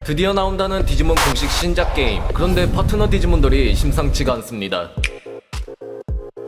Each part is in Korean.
드디어 나온다는 디지몬 공식 신작 게임. 그런데 파트너 디지몬들이 심상치가 않습니다.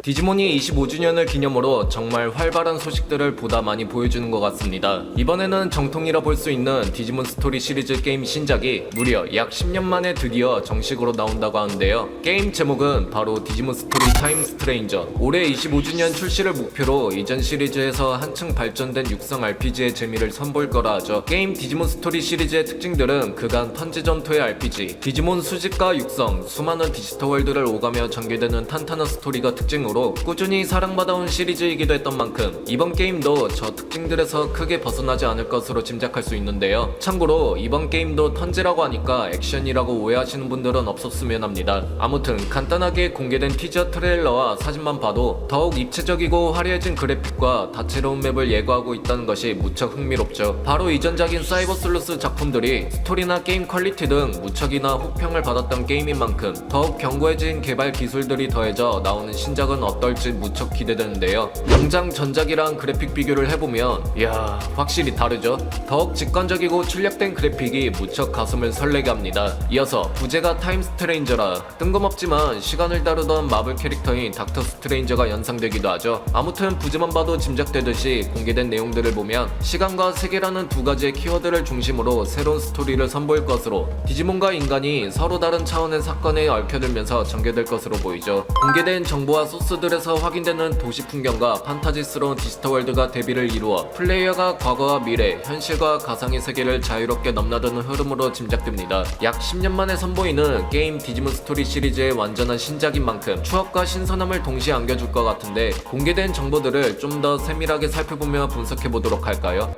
디지몬이 25주년을 기념으로 정말 활발한 소식들을 보다 많이 보여주는 것 같습니다. 이번에는 정통이라 볼 수 있는 디지몬 스토리 시리즈 게임 신작이 무려 약 10년 만에 드디어 정식으로 나온다고 하는데요. 게임 제목은 바로 디지몬 스토리 타임 스트레인저. 올해 25주년 출시를 목표로 이전 시리즈에서 한층 발전된 육성 RPG의 재미를 선보일 거라 하죠. 게임 디지몬 스토리 시리즈의 특징들은 그간 턴제 전투의 RPG, 디지몬 수집과 육성, 수많은 디지털 월드를 오가며 전개되는 탄탄한 스토리가 특징으로 꾸준히 사랑받아온 시리즈이기도 했던 만큼 이번 게임도 저 특징들에서 크게 벗어나지 않을 것으로 짐작할 수 있는데요. 참고로 이번 게임도 턴제라고 하니까 액션이라고 오해하시는 분들은 없었으면 합니다. 아무튼 간단하게 공개된 티저 트레일러와 사진만 봐도 더욱 입체적이고 화려해진 그래픽과 다채로운 맵을 예고하고 있다는 것이 무척 흥미롭죠. 바로 이전작인 사이버슬루스 작품들이 스토리나 게임 퀄리티 등 무척이나 호평을 받았던 게임인 만큼 더욱 견고해진 개발 기술들이 더해져 나오는 신작은 어떨지 무척 기대되는데요. 당장 전작이랑 그래픽 비교를 해보면 이야 확실히 다르죠. 더욱 직관적이고 출력된 그래픽이 무척 가슴을 설레게 합니다. 이어서 부제가 타임 스트레인저라 뜬금없지만 시간을 다루던 마블 캐릭터인 닥터 스트레인저가 연상되기도 하죠. 아무튼 부제만 봐도 짐작되듯이 공개된 내용들을 보면 시간과 세계라는 두 가지의 키워드를 중심으로 새로운 스토리를 선보일 것으로 디지몬과 인간이 서로 다른 차원의 사건에 얽혀들면서 전개될 것으로 보이죠. 공개된 정보와 소스들에서 확인되는 도시 풍경과 판타지스러운 디지털 월드가 대비를 이루어 플레이어가 과거와 미래, 현실과 가상의 세계를 자유롭게 넘나드는 흐름으로 짐작됩니다. 약 10년 만에 선보이는 게임 디지몬 스토리 시리즈의 완전한 신작인 만큼 추억과 신선함을 동시에 안겨줄 것 같은데 공개된 정보들을 좀 더 세밀하게 살펴보며 분석해보도록 할까요?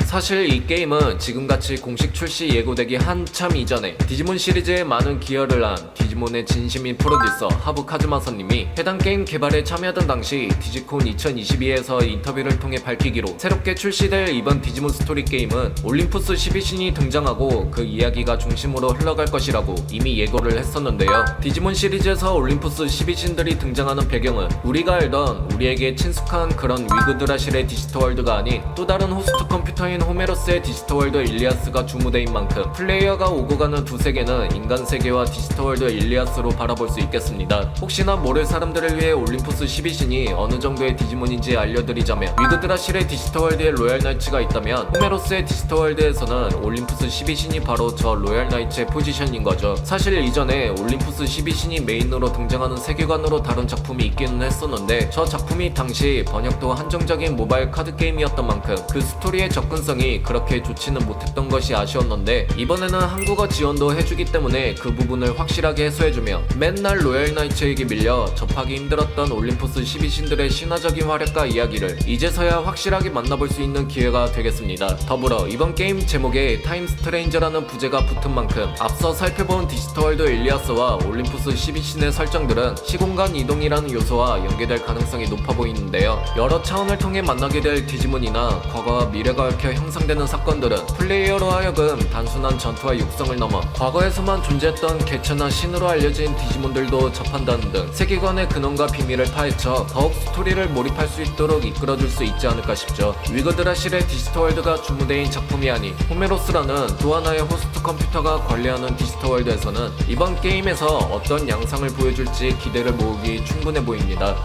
사실 이 게임은 지금같이 공식 출시 예고되기 한참 이전에 디지몬 시리즈에 많은 기여를 한 디지몬의 진심인 프로듀서 하부 카즈마사님이 해당 게임 개발에 참여하던 당시 디지콘 2022에서 인터뷰를 통해 밝히기로 새롭게 출시될 이번 디지몬 스토리 게임은 올림푸스 12신이 등장하고 그 이야기가 중심으로 흘러갈 것이라고 이미 예고를 했었는데요. 디지몬 시리즈에서 올림푸스 12신들이 등장하는 배경은 우리가 알던 우리에게 친숙한 그런 위그드라실의 디지털 월드가 아닌 또 다른 호스트 컴퓨터인 호메로스의 디지털 월드 일리아스가 주무대인 만큼 플레이어가 오고 가는 두 세계는 인간 세계와 디지털 월드 일리아스로 바라볼 수 있겠습니다. 혹시나 모를 사람들을 위해 올림푸스 12신이 어느 정도의 디지몬인지 알려드리자면 위그드라실의 디지털 월드에 로얄 나이츠가 있다면 호메로스의 디지털 월드에서는 올림푸스 12신이 바로 저 로얄 나이츠의 포지션인 거죠. 사실 이전에 올림푸스 12신이 메인으로 등장하는 세계관으로 다룬 작품이 있기는 했었는데 저 작품이 당시 번역도 한정적인 모바일 카드 게임이었던 만큼 그 스토리의 접근성이 그렇게 좋지는 못했던 것이 아쉬웠는데 이번에는 한국어 지원도 해주기 때문에 그 부분을 확실하게 해소해주며 맨날 로얄 나이츠에게 밀려 접하기 힘들었던 올림푸스 12신들의 신화적인 활약과 이야기를 이제서야 확실하게 만나볼 수 있는 기회가 되겠습니다. 더불어 이번 게임 제목에 타임 스트레인저라는 부제가 붙은 만큼 앞서 살펴본 디지털 월드 일리아스와 올림푸스 12신의 설정들은 시공간 이동이라는 요소와 연계될 가능성이 높아 보이는데요. 여러 차원을 통해 만나게 될 디지몬이나 과거와 미래가 얽혀 형성되는 사건들은 플레이어로 하여금 단순한 전투와 육성을 넘어 과거에서만 존재했던 개체나 신으로 알려진 디지몬들도 접한다는 등 세계관의 근원과 비밀을 파헤쳐 더욱 스토리를 몰입할 수 있도록 이끌어줄 수 있지 않을까 싶죠. 위그드라실의 디지털 월드가 주무대인 작품이 아닌 호메로스라는 또 하나의 호스트 컴퓨터가 관리하는 디지털 월드에서는 이번 게임에서 어떤 양상을 보여줄지 기대를 모으기 충분해 보입니다.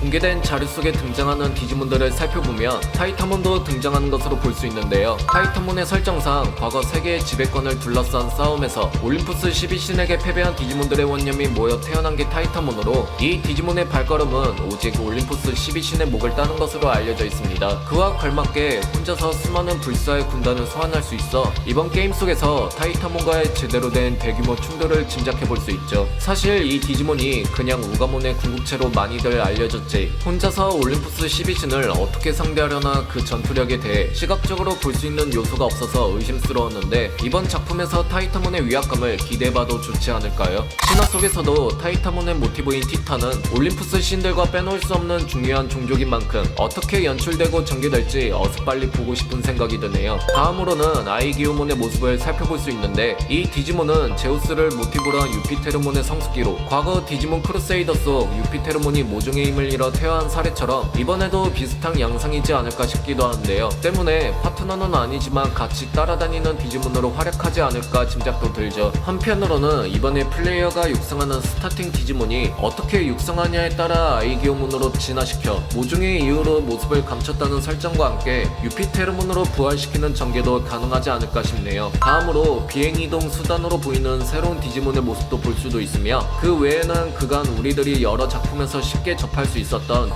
공개된 자료 속에 등장하는 디지몬들을 살펴보면 타이타몬도 등장하는 것으로 볼 수 있는데요. 타이타몬의 설정상 과거 세계의 지배권을 둘러싼 싸움에서 올림푸스 12신에게 패배한 디지몬들의 원념이 모여 태어난 게 타이타몬으로 이 디지몬의 발걸음은 오직 올림푸스 12신의 목을 따는 것으로 알려져 있습니다. 그와 걸맞게 혼자서 수많은 불사의 군단을 소환할 수 있어 이번 게임 속에서 타이타몬과의 제대로 된 대규모 충돌을 짐작해볼 수 있죠. 사실 이 디지몬이 그냥 우가몬의 궁극체로 많이들 알려졌지 혼자서 올림푸스 12신을 어떻게 상대하려나 그 전투력에 대해 시각적으로 볼 수 있는 요소가 없어서 의심스러웠는데 이번 작품에서 타이타몬의 위압감을 기대해봐도 좋지 않을까요? 신화 속에서도 타이타몬의 모티브인 티탄은 올림푸스 신들과 빼놓을 수 없는 중요한 종족인 만큼 어떻게 연출되고 전개될지 어서 빨리 보고 싶은 생각이 드네요. 다음으로는 아이기오몬의 모습을 살펴볼 수 있는데 이 디지몬은 제우스를 모티브로 한 유피테르몬의 성숙기로 과거 디지몬 크루세이더 속 유피테르몬이 모종의 힘을 밀어 퇴화한 사례처럼 이번에도 비슷한 양상이지 않을까 싶기도 하는데요. 때문에 파트너는 아니지만 같이 따라다니는 디지몬으로 활약하지 않을까 짐작도 들죠. 한편으로는 이번에 플레이어가 육성하는 스타팅 디지몬이 어떻게 육성하냐에 따라 아이기오몬으로 진화시켜 모종의 이유로 모습을 감췄다는 설정과 함께 유피테르몬으로 부활시키는 전개도 가능하지 않을까 싶네요. 다음으로 비행이동 수단으로 보이는 새로운 디지몬의 모습도 볼 수도 있으며 그 외에는 그간 우리들이 여러 작품에서 쉽게 접할 수 있었던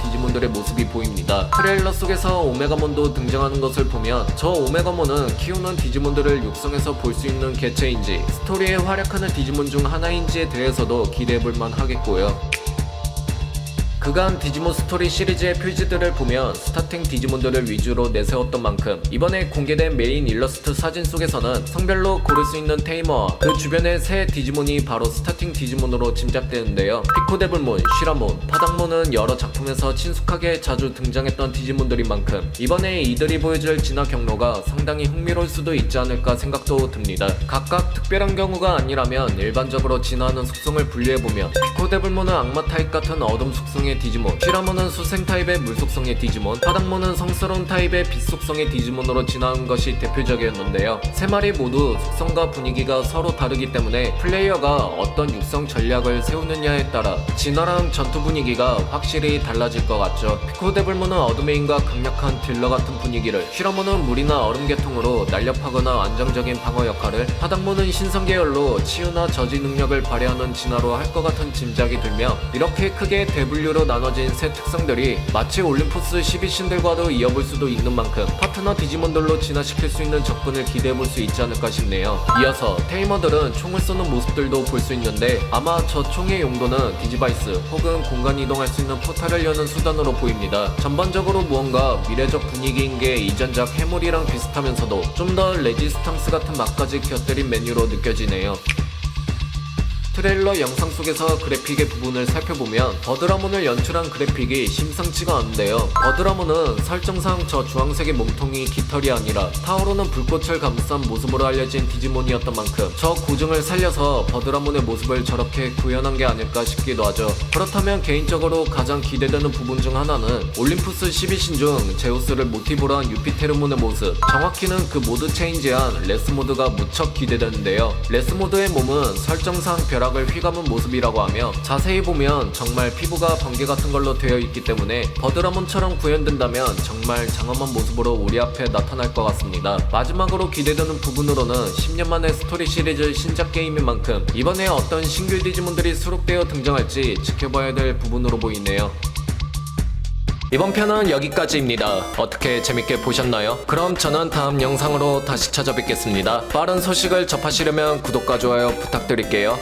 디지몬들의 모습이 보입니다. 트레일러 속에서 오메가몬도 등장하는 것을 보면 저 오메가몬은 키우는 디지몬들을 육성해서 볼 수 있는 개체인지 스토리에 활약하는 디지몬 중 하나인지에 대해서도 기대해볼만 하겠고요. 그간 디지몬 스토리 시리즈의 표지들을 보면 스타팅 디지몬들을 위주로 내세웠던 만큼 이번에 공개된 메인 일러스트 사진 속에서는 성별로 고를 수 있는 테이머와 그 주변의 새 디지몬이 바로 스타팅 디지몬으로 짐작되는데요. 피코데블몬, 쉬라몬, 파닥몬은 여러 작품에서 친숙하게 자주 등장했던 디지몬들인 만큼 이번에 이들이 보여줄 진화 경로가 상당히 흥미로울 수도 있지 않을까 생각도 듭니다. 각각 특별한 경우가 아니라면 일반적으로 진화하는 속성을 분류해보면 피코데블몬은 악마 타입 같은 어둠 속성의 디지몬, 쉬라몬은 수생 타입의 물 속성의 디지몬, 파닥몬은 성스러운 타입의 빛 속성의 디지몬으로 진화한 것이 대표적이었는데요. 세 마리 모두 속성과 분위기가 서로 다르기 때문에 플레이어가 어떤 육성 전략을 세우느냐에 따라 진화랑 전투 분위기가 확실히 달라질 것 같죠. 피코데블몬은 어둠메인과 강력한 딜러 같은 분위기를, 쉬라몬은 물이나 얼음 계통으로 날렵하거나 안정적인 방어 역할을, 파닥몬은 신성 계열로 치유나 저지 능력을 발휘하는 진화로 할 것 같은 짐작이 들며 이렇게 크게 대분류로 나눠진 새 특성들이 마치 올림포스 12신들과도 이어볼 수도 있는 만큼 파트너 디지몬들로 진화시킬 수 있는 접근을 기대해볼 수 있지 않을까 싶네요. 이어서 테이머들은 총을 쏘는 모습들도 볼 수 있는데 아마 저 총의 용도는 디지바이스 혹은 공간 이동할 수 있는 포탈을 여는 수단으로 보입니다. 전반적으로 무언가 미래적 분위기인 게 이전작 해물이랑 비슷하면서도 좀 더 레지스탕스 같은 맛까지 곁들인 메뉴로 느껴지네요. 트레일러 영상 속에서 그래픽의 부분을 살펴보면 버드라몬을 연출한 그래픽이 심상치가 않은데요. 버드라몬은 설정상 저 주황색의 몸통이 깃털이 아니라 타오르는 불꽃을 감싼 모습으로 알려진 디지몬이었던 만큼 저 고증을 살려서 버드라몬의 모습을 저렇게 구현한 게 아닐까 싶기도 하죠. 그렇다면 개인적으로 가장 기대되는 부분 중 하나는 올림푸스 12신 중 제우스를 모티브로 한 유피테르몬의 모습, 정확히는 그 모드 체인지한 레스모드가 무척 기대되는데요. 레스모드의 몸은 설정상 벼락을 휘감은 모습이라고 하며 자세히 보면 정말 피부가 번개 같은 걸로 되어 있기 때문에 버드라몬처럼 구현된다면 정말 장엄한 모습으로 우리 앞에 나타날 것 같습니다. 마지막으로 기대되는 부분으로는 10년 만에 스토리 시리즈 신작 게임인 만큼 이번에 어떤 신규 디지몬들이 수록되어 등장할지 지켜봐야 될 부분으로 보이네요. 이번 편은 여기까지입니다. 어떻게 재밌게 보셨나요? 그럼 저는 다음 영상으로 다시 찾아뵙겠습니다. 빠른 소식을 접하시려면 구독과 좋아요 부탁드릴게요.